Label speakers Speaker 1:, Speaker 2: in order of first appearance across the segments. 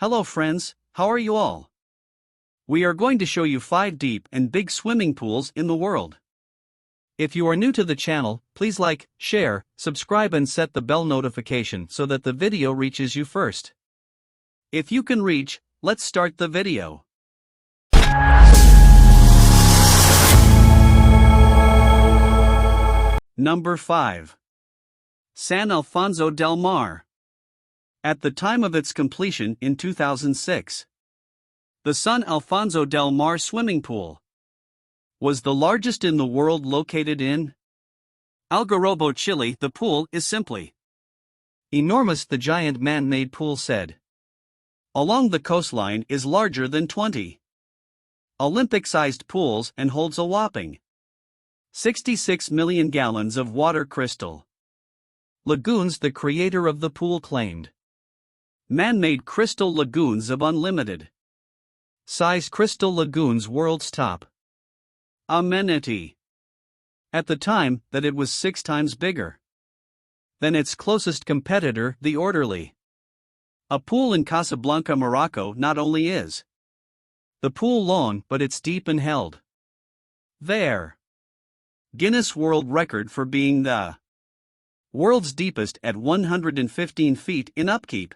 Speaker 1: Hello friends, how are you all? We are going to show you 5 deep and big swimming pools in the world. If you are new to the channel, please like, share, subscribe and set the bell notification so that the video reaches you first. If you can reach, let's start the video. Number 5. San Alfonso del Mar. At the time of its completion in 2006, the San Alfonso del Mar swimming pool was the largest in the world, located in Algarrobo, Chile. The pool is simply enormous, the giant man-made pool said. Along the coastline is larger than 20 Olympic-sized pools and holds a whopping 66 million gallons of water. Crystal lagoons, the creator of the pool claimed. Man-made crystal lagoons of unlimited size. Crystal lagoons, world's top amenity. At the time that it was 6 times bigger than its closest competitor, the Orderly. A pool in Casablanca, Morocco. Not only is the pool long, but it's deep and held there Guinness World Record for being the world's deepest at 115 feet. In upkeep,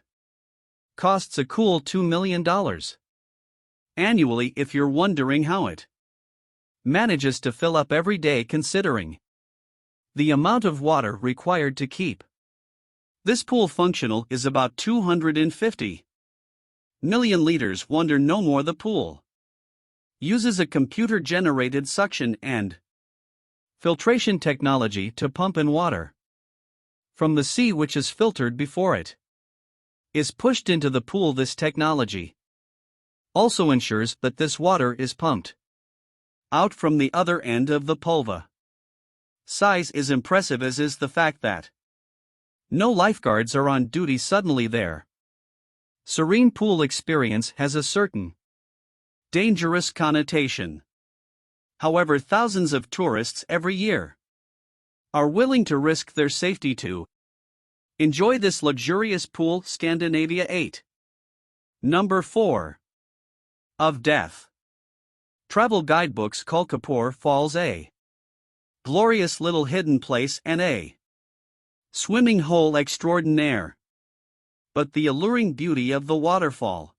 Speaker 1: costs a cool $2 million annually. If you're wondering how it manages to fill up every day, considering the amount of water required to keep this pool functional is about 250 million liters. Wonder no more. The pool uses a computer-generated suction and filtration technology to pump in water from the sea, which is filtered before it is pushed into the pool. This technology also ensures that this water is pumped out from the other end of the pulva. Size is impressive, as is the fact that no lifeguards are on duty suddenly there. Serene pool experience has a certain dangerous connotation. However, thousands of tourists every year are willing to risk their safety to enjoy this luxurious pool. Scandinavia 8. Number 4. Of Death. Travel guidebooks call Kapur Falls a glorious little hidden place and a swimming hole extraordinaire. But the alluring beauty of the waterfall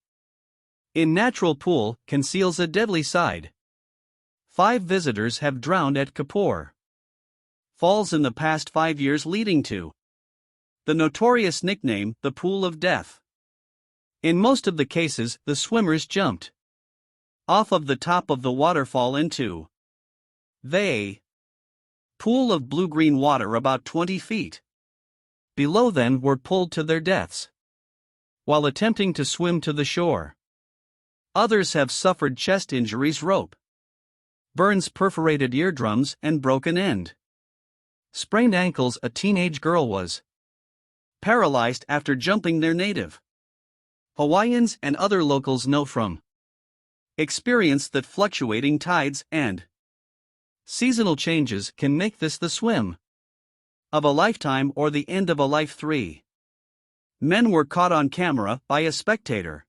Speaker 1: in natural pool conceals a deadly side. 5 visitors have drowned at Kapur Falls in the past 5 years, leading to the notorious nickname, the Pool of Death. In most of the cases, the swimmers jumped off of the top of the waterfall into the pool of blue-green water about 20 feet below, then were pulled to their deaths while attempting to swim to the shore. Others have suffered chest injuries, rope burns, perforated eardrums, and broken end sprained ankles. A teenage girl was paralyzed after jumping there. Native Hawaiians and other locals know from experience that fluctuating tides and seasonal changes can make this the swim of a lifetime or the end of a life. 3 men were caught on camera by a spectator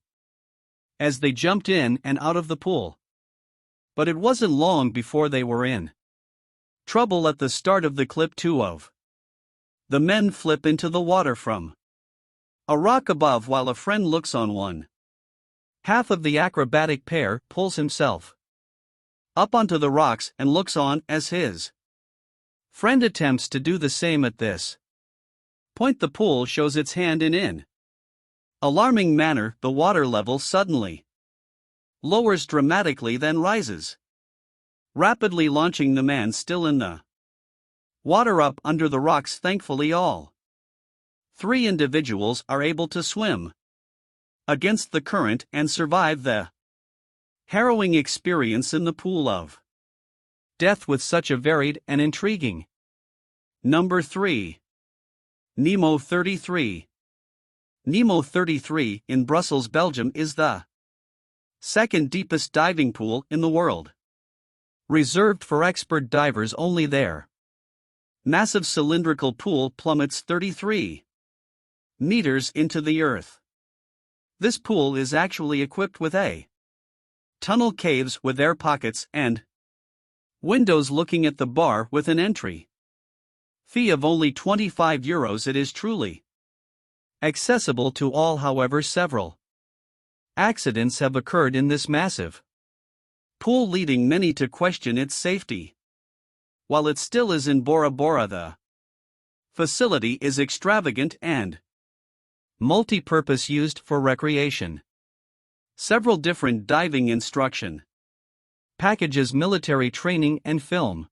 Speaker 1: as they jumped in and out of the pool. But it wasn't long before they were in trouble. At the start of the clip, 2 of the men flip into the water from a rock above while a friend looks on. One half of the acrobatic pair pulls himself up onto the rocks and looks on as his friend attempts to do the same. At this point, the pool shows its hand in alarming manner. The water level suddenly lowers dramatically, then rises rapidly, launching the man still in the water up under the rocks. Thankfully, all 3 individuals are able to swim against the current and survive the harrowing experience in the pool of death with such a varied and intriguing. Number 3. Nemo 33. Nemo 33 in Brussels, Belgium is the second deepest diving pool in the world, reserved for expert divers only. There massive cylindrical pool plummets 33 meters into the earth. This pool is actually equipped with a tunnel caves with air pockets and windows looking at the bar with an entry fee of only €25. It is truly accessible to all. However, several accidents have occurred in this massive pool, leading many to question its safety. While it still is in Bora Bora, the facility is extravagant and multi-purpose, used for recreation. Several different diving instruction packages, military training and film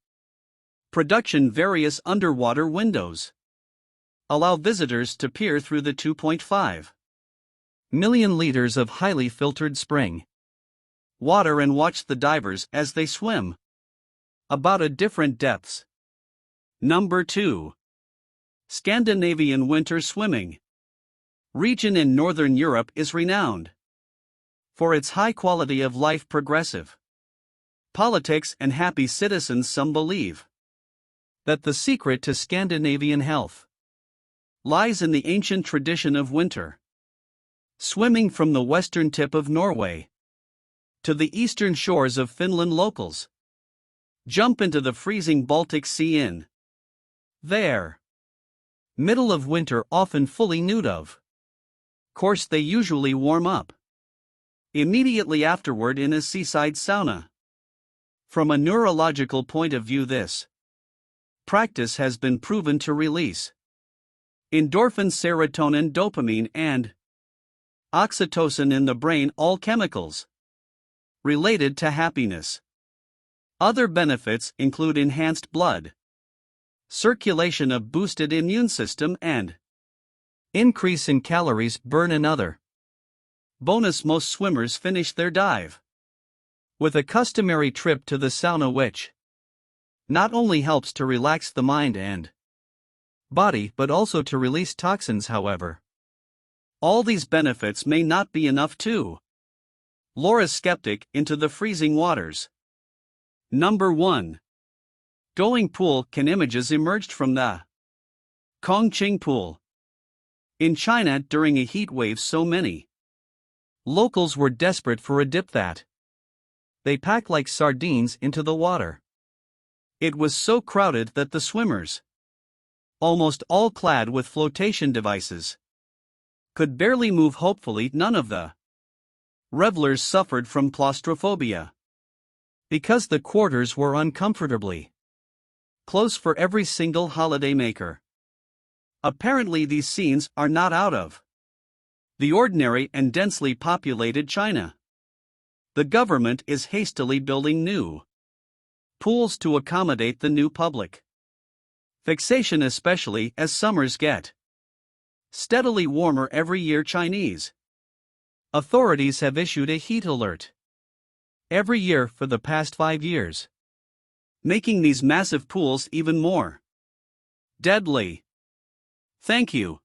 Speaker 1: production, various underwater windows allow visitors to peer through the 2.5 million liters of highly filtered spring water and watch the divers as they swim about at different depths. Number 2. Scandinavian winter swimming region in Northern Europe is renowned for its high quality of life, progressive politics, and happy citizens. Some believe that the secret to Scandinavian health lies in the ancient tradition of winter swimming. From the western tip of Norway to the eastern shores of Finland, locals jump into the freezing Baltic Sea in their middle of winter, often fully nude. Of course, they usually warm up immediately afterward in a seaside sauna. From a neurological point of view, this practice has been proven to release endorphins, serotonin, dopamine, and oxytocin in the brain, all chemicals related to happiness. Other benefits include enhanced blood circulation, a boosted immune system, and increase in calories burn. Another bonus: most swimmers finish their dive with a customary trip to the sauna, which not only helps to relax the mind and body but also to release toxins. However, all these benefits may not be enough to lure a skeptic into the freezing waters. Number 1. Going pool. Can images emerged from the Chongqing pool in China during a heat wave. So many locals were desperate for a dip that they packed like sardines into the water. It was so crowded that the swimmers, almost all clad with flotation devices, could barely move. Hopefully, none of the revelers suffered from claustrophobia, because the quarters were uncomfortably close for every single holidaymaker. Apparently, these scenes are not out of the ordinary and densely populated China. The government is hastily building new pools to accommodate the new public fixation, especially as summers get steadily warmer every year. Chinese authorities have issued a heat alert every year for the past 5 years, making these massive pools even more deadly. Thank you.